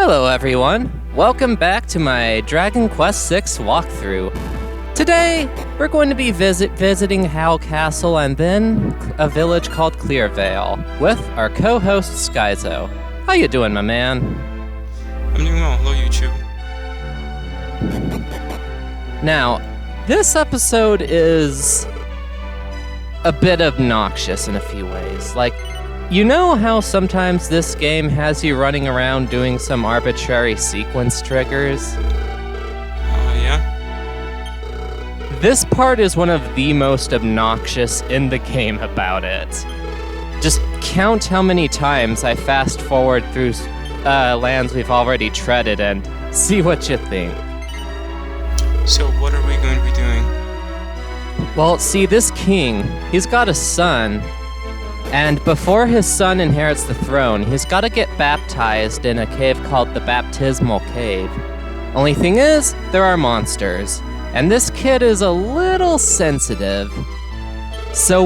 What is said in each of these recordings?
Hello everyone, welcome back to my Dragon Quest VI walkthrough. Today, we're going to be visiting Howl Castle and then a village called Clearvale with our co-host Skyzo. How you doing, my man? I'm doing well, hello YouTube. Now, this episode is a bit obnoxious in a few ways. Like, you know how sometimes this game has you running around doing some arbitrary sequence triggers? Yeah? This part is one of the most obnoxious in the game about it. Just count how many times I fast forward through lands we've already treaded and see what you think. So what are we going to be doing? Well, see, this king, he's got a son, and before his son inherits the throne, he's got to get baptized in a cave called the Baptismal Cave. Only thing is, there are monsters, and this kid is a little sensitive. So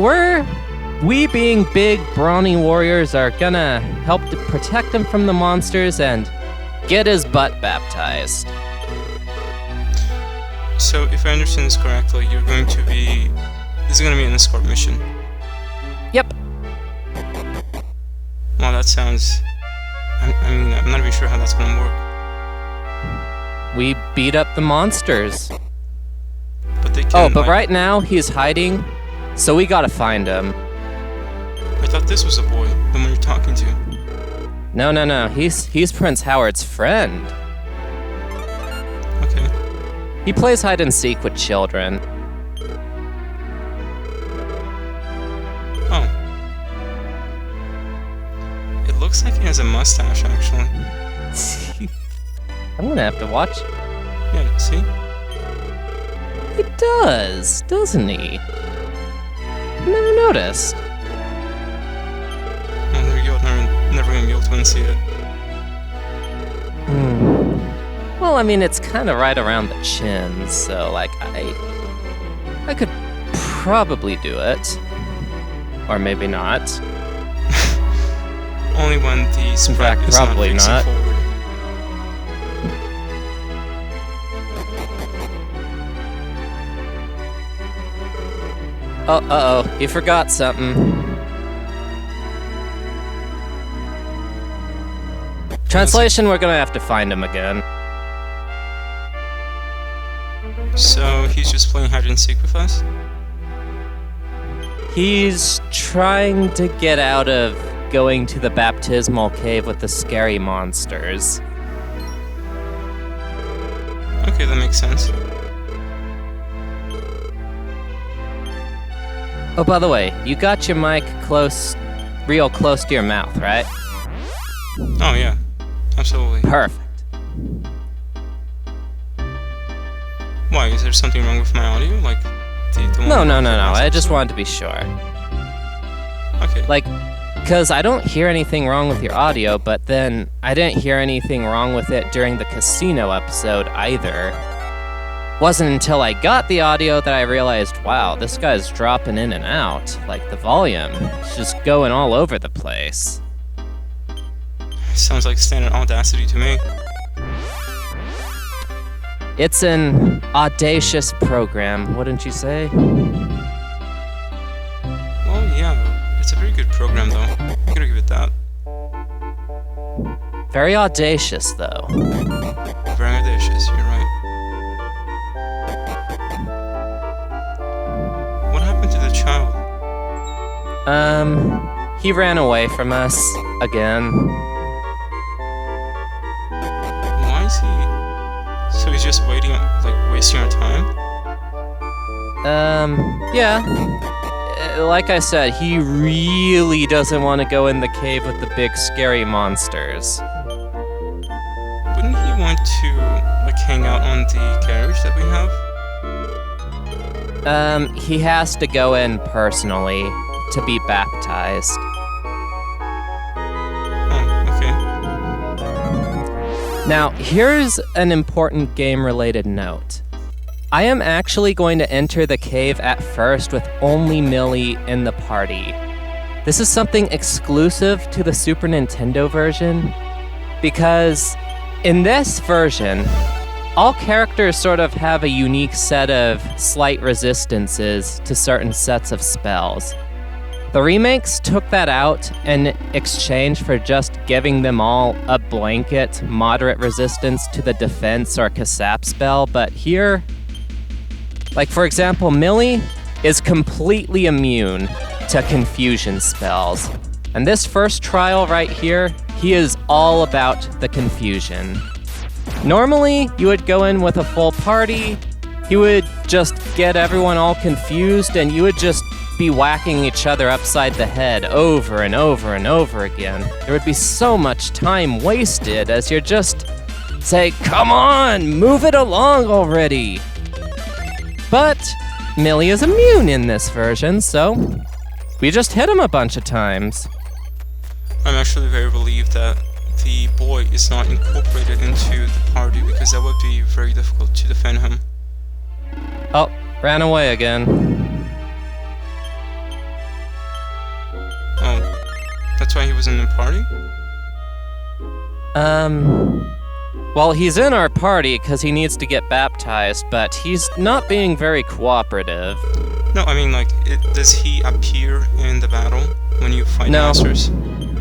we being big, brawny warriors are gonna help to protect him from the monsters and get his butt baptized. So if I understand this correctly, this is going to be an escort mission. Yep. Well, that sounds... I'm not really sure how that's going to work. We beat up the monsters. But they can, right now he's hiding, so we gotta find him. I thought this was a boy, the one you're talking to. No, he's Prince Howard's friend. Okay. He plays hide and seek with children. Oh. It looks like he has a mustache, actually. I'm gonna have to watch. Yeah, see? He does, doesn't he? Never noticed. Well, there you go. Never gonna be able to unsee it. Well, I mean, it's kind of right around the chin, so, like, I could probably do it. Or maybe not. Only when the sprite is probably not facing forward. Uh-oh, you forgot something. Translation, we're gonna have to find him again. So he's just playing hide and seek with us? He's trying to get out of going to the baptismal cave with the scary monsters. Okay, that makes sense. Oh, by the way, you got your mic real close to your mouth, right? Oh, yeah. Absolutely. Perfect. Why? Is there something wrong with my audio? Like, No. I just wanted to be sure. Okay. Like, because I don't hear anything wrong with your audio, but then I didn't hear anything wrong with it during the casino episode either. Wasn't until I got the audio that I realized, wow, this guy's dropping in and out. Like, the volume is just going all over the place. Sounds like standard Audacity to me. It's an audacious program, wouldn't you say? Well, yeah, it's a very good program, though. I'm gonna give it that. Very audacious, though. Very audacious, you're right. What happened to the child? He ran away from us again. Why is he... So he's just waiting, like, wasting our time? Yeah. Like I said, he really doesn't want to go in the cave with the big scary monsters. Wouldn't he want to, like, hang out on the carriage that we have? He has to go in personally to be baptized. Oh, okay. Now, here's an important game-related note. I am actually going to enter the cave at first with only Millie in the party. This is something exclusive to the Super Nintendo version, because in this version, all characters sort of have a unique set of slight resistances to certain sets of spells. The remakes took that out in exchange for just giving them all a blanket moderate resistance to the defense or Kasap spell, but here, like for example, Millie is completely immune to confusion spells. And this first trial right here, he is all about the confusion. Normally, you would go in with a full party, you would just get everyone all confused, and you would just be whacking each other upside the head over and over and over again. There would be so much time wasted as you're just say, "Come on, move it along already." But Millie is immune in this version, so we just hit him a bunch of times. I'm actually very relieved that the boy is not incorporated into the party, because that would be very difficult to defend him. Oh, ran away again. Oh, that's why he was in the party? Well, he's in our party because he needs to get baptized, but he's not being very cooperative. No, I mean, like, does he appear in the battle when you fight No. monsters?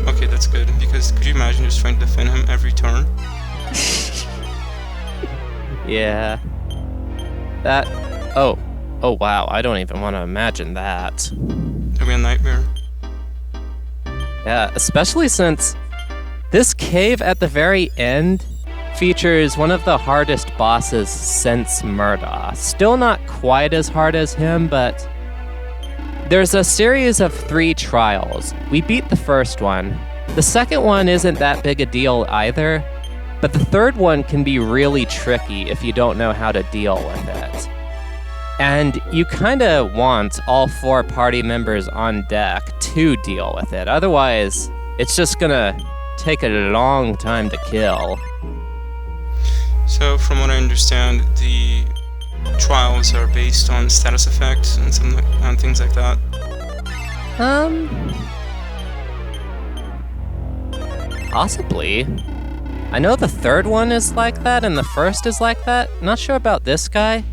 Okay, that's good, because could you imagine just trying to defend him every turn? Yeah. That... Oh wow, I don't even want to imagine that. It'll be a nightmare. Yeah, especially since this cave at the very end features one of the hardest bosses since Murdaugh. Still not quite as hard as him, but there's a series of 3 trials. We beat the first one. The second one isn't that big a deal either, but the third one can be really tricky if you don't know how to deal with it. And you kinda want all 4 party members on deck to deal with it. Otherwise, it's just gonna take a long time to kill. So, from what I understand, the trials are based on status effects and things like that. Possibly. I know the third one is like that and the first is like that. Not sure about this guy.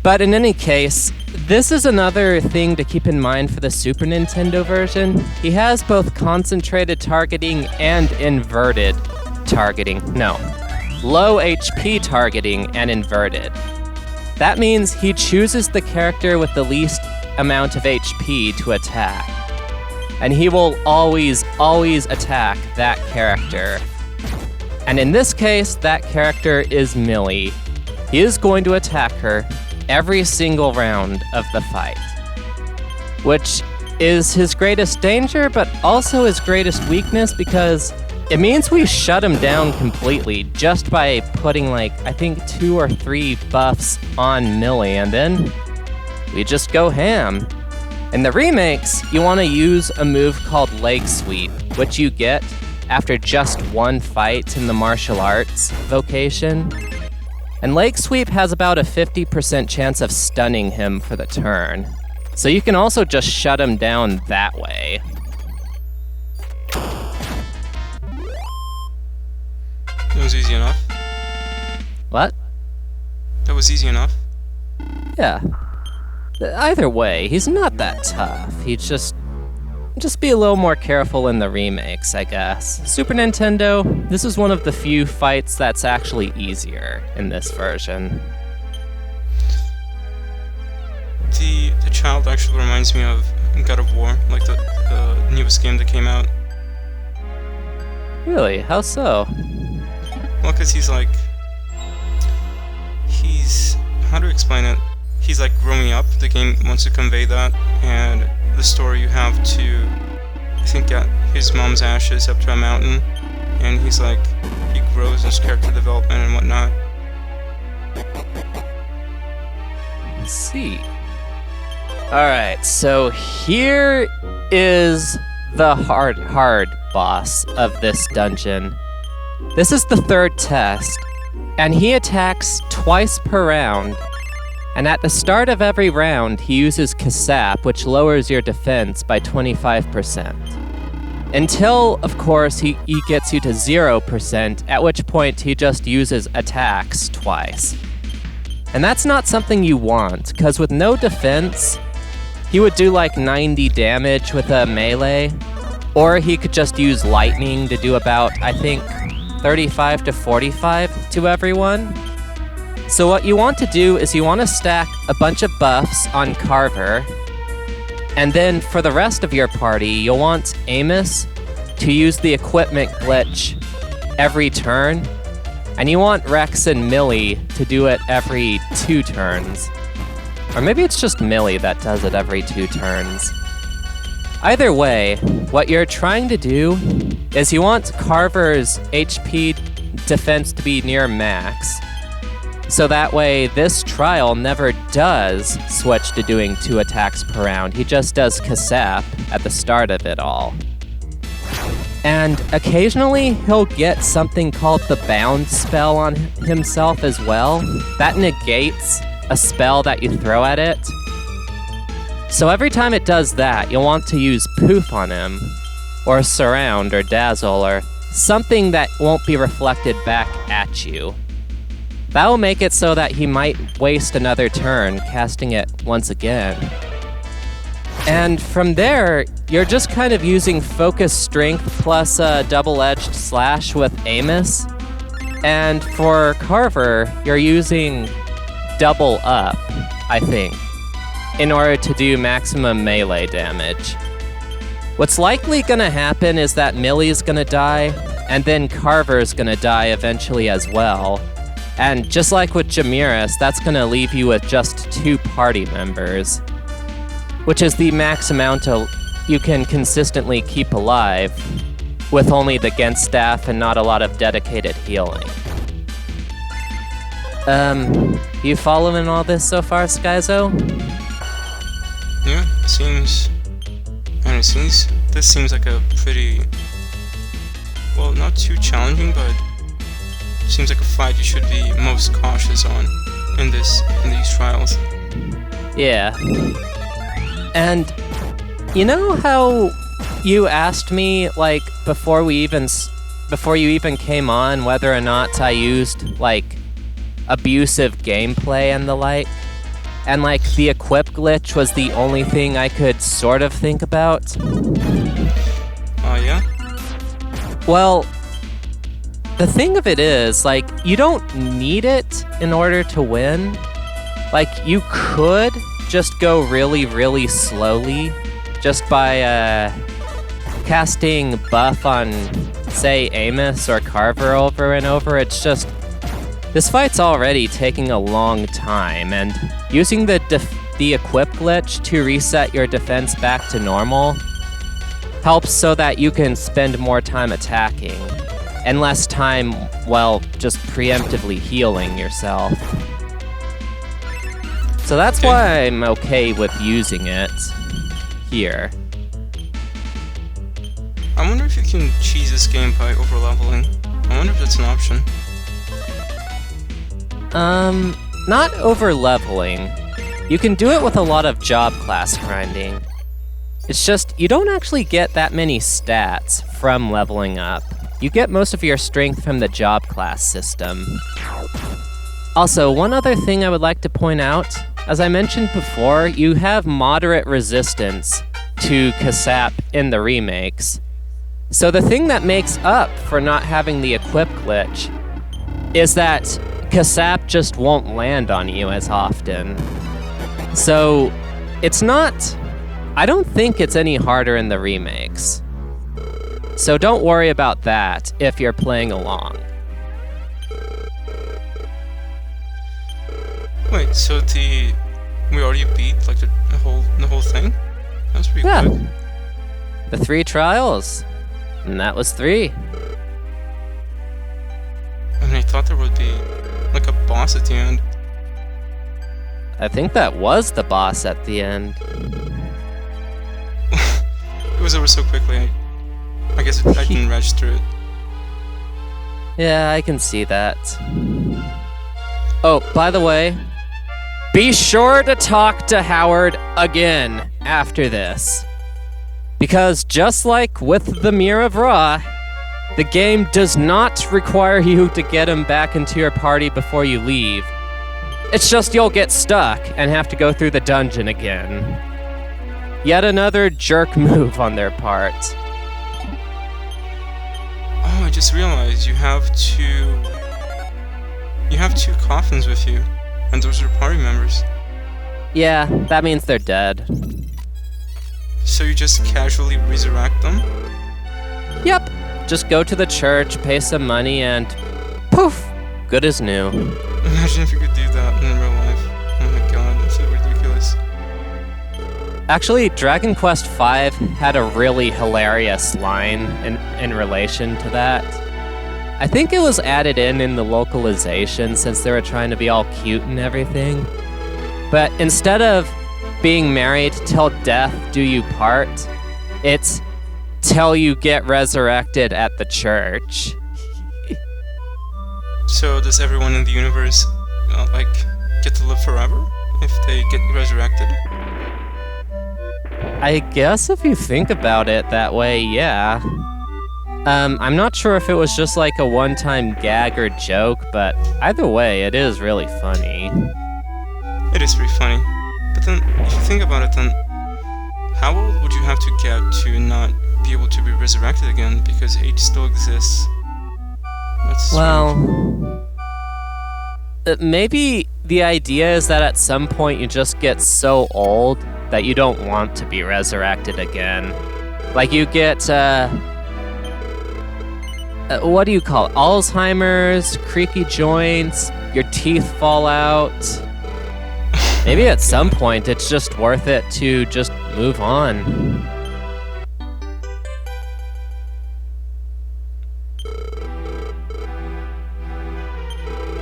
But in any case, this is another thing to keep in mind for the Super Nintendo version. He has both concentrated targeting and inverted targeting. No, low HP targeting and inverted. That means he chooses the character with the least amount of HP to attack. And he will always attack that character. And in this case, that character is Millie. He is going to attack her every single round of the fight, which is his greatest danger, but also his greatest weakness, because it means we shut him down completely just by putting, like, I think 2 or 3 buffs on Millie, and then we just go ham. In the remakes, you want to use a move called Leg Sweep, which you get after just 1 fight in the martial arts vocation. And Leg Sweep has about a 50% chance of stunning him for the turn. So you can also just shut him down that way. That was easy enough. What? That was easy enough. Yeah. Either way, he's not that tough. He's just be a little more careful in the remakes, I guess. Super Nintendo, this is one of the few fights that's actually easier in this version. The child actually reminds me of God of War, like the newest game that came out. Really? How so? Well, because he's how to explain it? He's like growing up. The game wants to convey that, and the story you have to, I think, get his mom's ashes up to a mountain, and he grows in his character development and whatnot. Let's see. Alright, so here is the hard boss of this dungeon. This is the 3rd test, and he attacks twice per round. And at the start of every round, he uses Kasap, which lowers your defense by 25%. Until, of course, he gets you to 0%, at which point he just uses attacks twice. And that's not something you want, because with no defense, he would do like 90 damage with a melee, or he could just use lightning to do about, I think, 35 to 45 to everyone. So what you want to do is you want to stack a bunch of buffs on Carver, and then for the rest of your party, you'll want Amos to use the equipment glitch every turn, and you want Rex and Millie to do it every 2 turns. Or maybe it's just Millie that does it every 2 turns. Either way, what you're trying to do is you want Carver's HP defense to be near max, so that way this trial never does switch to doing 2 attacks per round. He just does Kasap at the start of it all. And occasionally he'll get something called the Bound spell on himself as well. That negates a spell that you throw at it. So every time it does that, you'll want to use Poof on him, or Surround, or Dazzle, or something that won't be reflected back at you. That will make it so that he might waste another turn casting it once again. And from there, you're just kind of using Focus Strength plus a Double-Edged Slash with Amos. And for Carver, you're using Double Up, I think, in order to do maximum melee damage. What's likely gonna happen is that Millie's gonna die, and then Carver's gonna die eventually as well. And just like with Jamiris, that's gonna leave you with just 2 party members, which is the max amount you can consistently keep alive, with only the Gent staff and not a lot of dedicated healing. You following all this so far, Skyzo? Yeah, this seems like a pretty, well, not too challenging, but seems like a fight you should be most cautious on in these trials. Yeah. And you know how you asked me, like, before you even came on, whether or not I used, like, abusive gameplay and the like? And, like, the equip glitch was the only thing I could sort of think about? Yeah? Well, the thing of it is, like, you don't need it in order to win. Like, you could just go really, really slowly just by casting buff on, say, Amos or Carver over and over. It's just, this fight's already taking a long time, and using the equip glitch to reset your defense back to normal helps so that you can spend more time attacking, and less time, well, just preemptively healing yourself. So that's why I'm okay with using it here. I wonder if you can cheese this game by overleveling. I wonder if that's an option. Not overleveling. You can do it with a lot of job class grinding. It's just, you don't actually get that many stats from leveling up. You get most of your strength from the job class system. Also, one other thing I would like to point out, as I mentioned before, you have moderate resistance to Kasap in the remakes. So the thing that makes up for not having the equip glitch is that Kasap just won't land on you as often. So it's not, I don't think it's any harder in the remakes. So don't worry about that if you're playing along. Wait, so we already beat like the whole thing? That was pretty quick. The 3 trials, and that was 3. I mean, I thought there would be like a boss at the end. I think that was the boss at the end. It was over so quickly. I guess I didn't register it. Yeah, I can see that. Oh, by the way, be sure to talk to Howard again after this. Because just like with the Mirror of Ra, the game does not require you to get him back into your party before you leave. It's just you'll get stuck and have to go through the dungeon again. Yet another jerk move on their part. Oh, I just realized you have two coffins with you, and those are party members. Yeah, that means they're dead. So you just casually resurrect them? Yep. Just go to the church, pay some money, and poof, good as new. Imagine if you could do that in real life. Oh my god, that's so ridiculous. Actually, Dragon Quest V had a really hilarious line in relation to that. I think it was added in the localization since they were trying to be all cute and everything. But instead of being married till death do you part, it's till you get resurrected at the church. So does everyone in the universe, get to live forever if they get resurrected? I guess if you think about it that way, yeah. I'm not sure if it was just like a one-time gag or joke, but either way, it is really funny. It is pretty funny. But then, if you think about it, then how old would you have to get to not be able to be resurrected again because age still exists? That's well, maybe the idea is that at some point you just get so old that you don't want to be resurrected again. Like you get, what do you call it? Alzheimer's, creaky joints, your teeth fall out. Maybe at some point it's just worth it to just move on.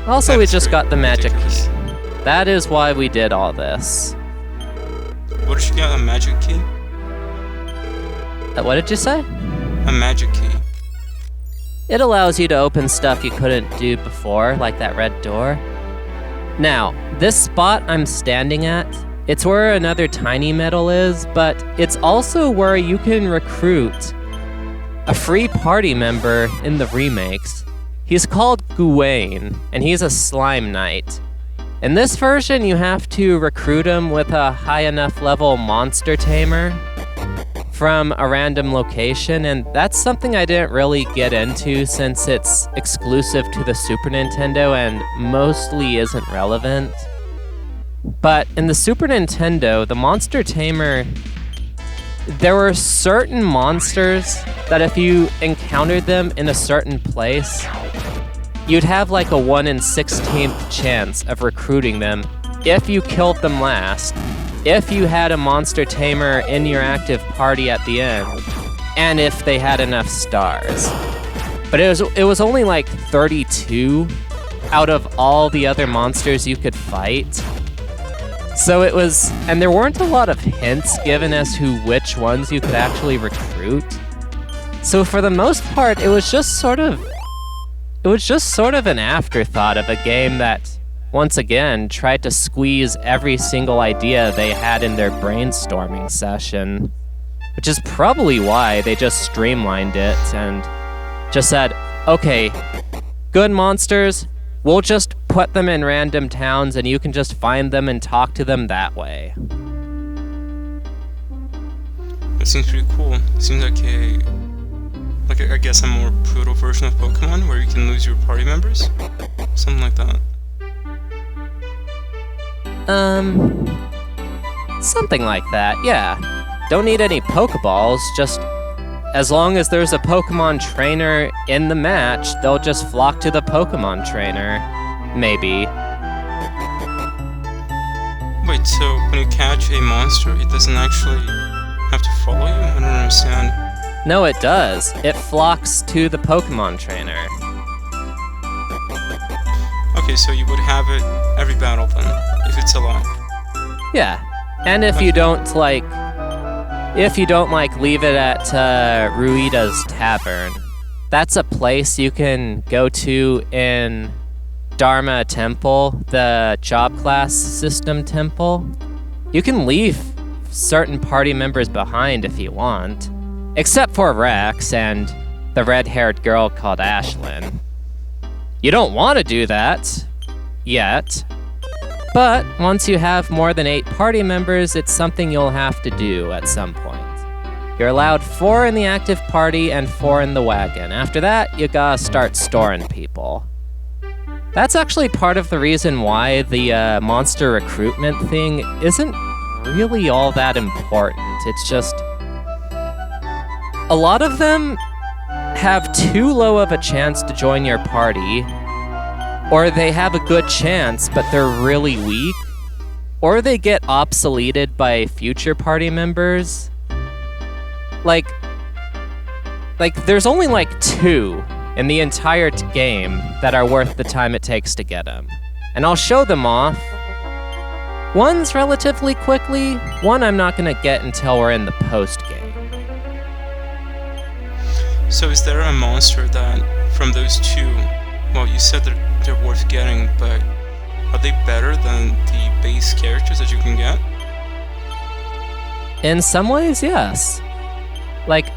Also, we just got the magic key. That is why we did all this. What did you get? A magic key? What did you say? A magic key. It allows you to open stuff you couldn't do before, like that red door. Now, this spot I'm standing at, it's where another tiny metal is, but it's also where you can recruit a free party member in the remakes. He's called Goowain, and he's a slime knight. In this version, you have to recruit him with a high enough level monster tamer from a random location, and that's something I didn't really get into since it's exclusive to the Super Nintendo and mostly isn't relevant. But in the Super Nintendo, the monster tamer, there were certain monsters that if you encountered them in a certain place, you'd have like a 1 in 16th chance of recruiting them if you killed them last, if you had a monster tamer in your active party at the end, and if they had enough stars. But it was only like 32 out of all the other monsters you could fight. So it was, and there weren't a lot of hints given as to which ones you could actually recruit. So for the most part, it was just sort of an afterthought of a game that, once again, tried to squeeze every single idea they had in their brainstorming session. Which is probably why they just streamlined it and just said, okay, good monsters, we'll just put them in random towns and you can just find them and talk to them that way. That seems pretty cool. It seems like I guess a more brutal version of Pokemon where you can lose your party members? Something like that. Something like that, yeah. Don't need any Pokeballs, just as long as there's a Pokemon trainer in the match, they'll just flock to the Pokemon trainer. Maybe. Wait, so when you catch a monster, it doesn't actually have to follow you? I don't understand. No, it does. It flocks to the Pokemon trainer. Okay, so you would have it every battle then, if it's alive. Yeah. And if you don't leave it at Ruida's Tavern. That's a place you can go to in Dharma Temple, the job class system temple. You can leave certain party members behind if you want. Except for Rex and the red-haired girl called Ashlyn. You don't want to do that yet. But once you have more than 8 party members, it's something you'll have to do at some point. You're allowed 4 in the active party and 4 in the wagon. After that, you gotta start storing people. That's actually part of the reason why the monster recruitment thing isn't really all that important. It's just, a lot of them have too low of a chance to join your party, or they have a good chance, but they're really weak, or they get obsoleted by future party members. Like, there's only like 2 in the entire game that are worth the time it takes to get them. And I'll show them off. One's relatively quickly, one I'm not gonna get until we're in the post-game. So is there a monster that, from those 2, well, you said that they're worth getting, but are they better than the base characters that you can get? In some ways, yes. Like,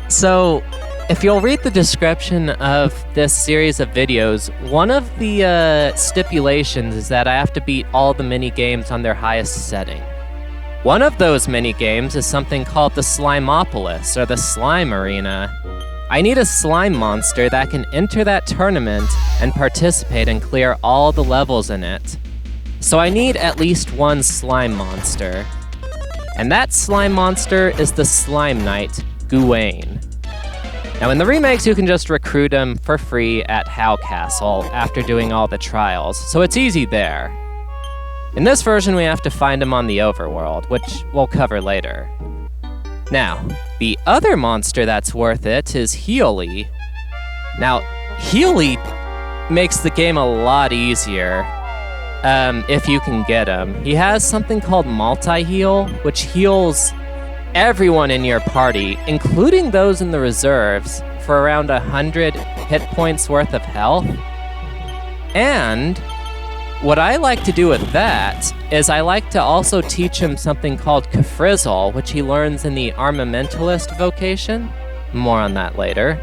so, if you'll read the description of this series of videos, one of the stipulations is that I have to beat all the mini-games on their highest setting. One of those mini-games is something called the Slimopolis, or the Slime Arena. I need a slime monster that can enter that tournament and participate and clear all the levels in it. So I need at least 1 slime monster. And that slime monster is the Slime Knight, Goowain. Now in the remakes, you can just recruit him for free at Howl Castle after doing all the trials, so it's easy there. In this version, we have to find him on the overworld, which we'll cover later. Now, the other monster that's worth it is Healy. Now, Healy makes the game a lot easier if you can get him. He has something called multi-heal, which heals everyone in your party, including those in the reserves, for around 100 hit points worth of health. And what I like to do with that is I like to also teach him something called Kafrizzle, which he learns in the Armamentalist vocation. More on that later.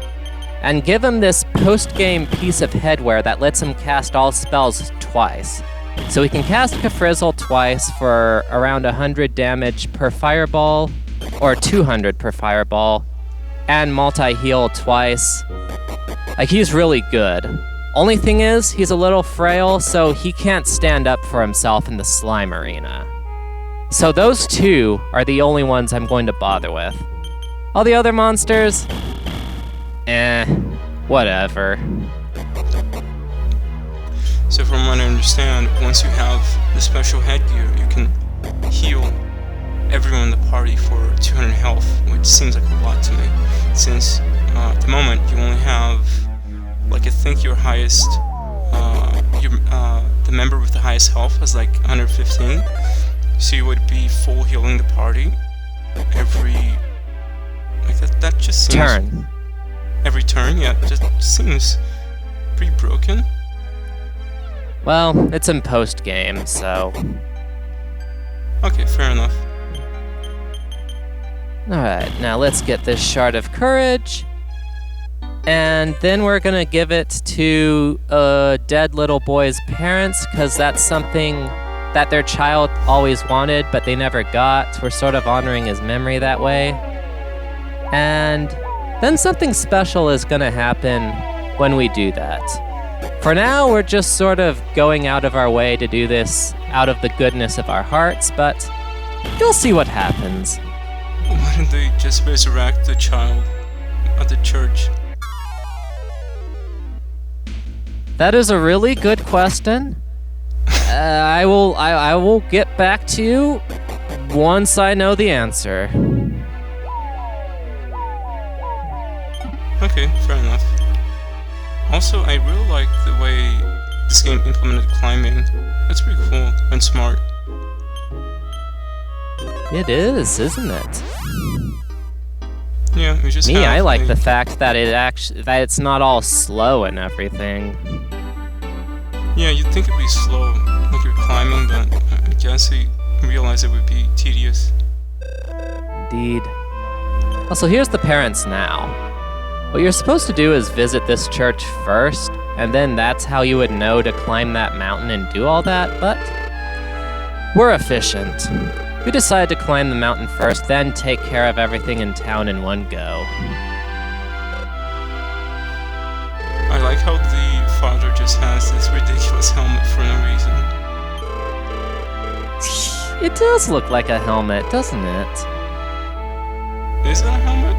And give him this post-game piece of headwear that lets him cast all spells twice. So he can cast Kafrizzle twice for around 100 damage per fireball, or 200 per fireball, and multi-heal twice. Like, he's really good. Only thing is, he's a little frail, so he can't stand up for himself in the slime arena. So those 2 are the only ones I'm going to bother with. All the other monsters, whatever. So from what I understand, once you have the special headgear, you can heal everyone in the party for 200 health, which seems like a lot to me, since at the moment you only have, like, I think your highest, the member with the highest health has like 115, so you would be full healing the party every, like, that just seems... Turn. Every turn, yeah, it just seems pretty broken. Well, it's in post-game, so... Okay, fair enough. Alright, now let's get this Shard of Courage. And then we're gonna give it to a dead little boy's parents, because that's something that their child always wanted, but they never got. We're sort of honoring his memory that way. And then something special is gonna happen when we do that. For now, we're just sort of going out of our way to do this out of the goodness of our hearts, but you'll see what happens. Why didn't they just resurrect the child at the church? That is a really good question. I will get back to you once I know the answer. Okay, fair enough. Also, I really like the way this game implemented climbing. It's pretty cool and smart. It is, isn't it? Yeah, we just I like the fact that it's not all slow and everything. Yeah, you'd think it'd be slow, like you're climbing, but I guess it realize it would be tedious. Indeed. Also, here's the parents now. What you're supposed to do is visit this church first, and then that's how you would know to climb that mountain and do all that, but we're efficient. We decided to climb the mountain first, then take care of everything in town in one go. I like how the father just has this ridiculous helmet for no reason. It does look like a helmet, doesn't it? Is it a helmet?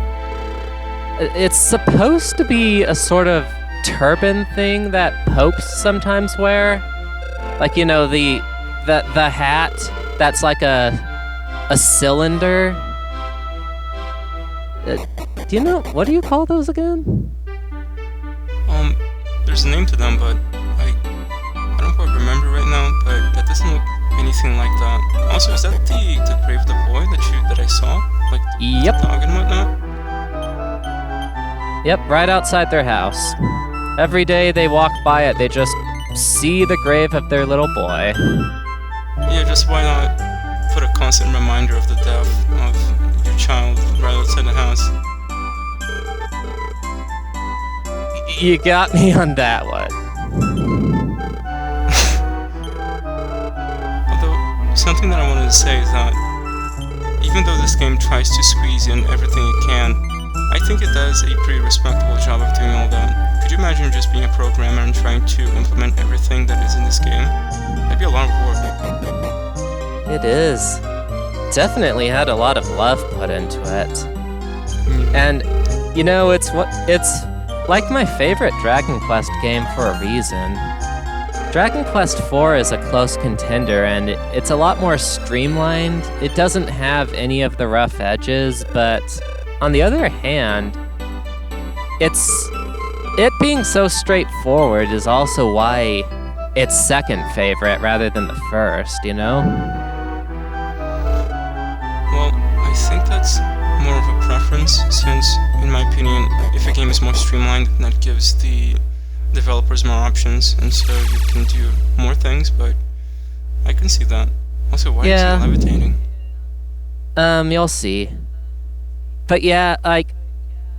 It's supposed to be a sort of turban thing that popes sometimes wear. Like, you know, the hat that's like a cylinder. Do you know, what do you call those again? There's a name to them, but I don't quite remember right now, but that doesn't look anything like that. Also, is that the grave of the boy that I saw? Like, Yep. the dog and whatnot? Yep, right outside their house. Every day they walk by it, they just see the grave of their little boy. Yeah, just why not put a constant reminder of the death of your child right outside the house? You got me on that one. Although, something that I wanted to say is that even though this game tries to squeeze in everything it can, I think it does a pretty respectable job of doing all that. Could you imagine just being a programmer and trying to implement everything that is in this game? That'd be a lot of work. It is. Definitely had a lot of love put into it. And, you know, it's like my favorite Dragon Quest game for a reason. Dragon Quest IV is a close contender, and it's a lot more streamlined. It doesn't have any of the rough edges, but on the other hand, it being so straightforward is also why it's second favorite rather than the first, you know? Well, I think that's more of a preference, since, in my opinion, if a game is more streamlined, that gives the developers more options, and so you can do more things, but I can see that. Also, why is he levitating? You'll see. But yeah, like,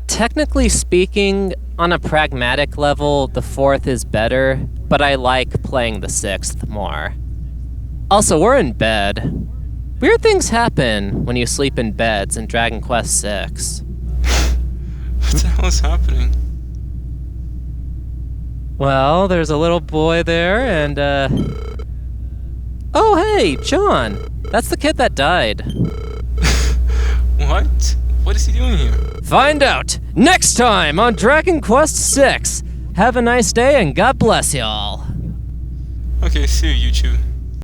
technically speaking, on a pragmatic level, the fourth is better, but I like playing the sixth more. Also, we're in bed. Weird things happen when you sleep in beds in Dragon Quest VI. What the hell is happening? Well, there's a little boy there, and, oh, hey, John! That's the kid that died. What? What is he doing here? Find out next time on Dragon Quest VI. Have a nice day, and God bless y'all. Okay, see you, YouTube.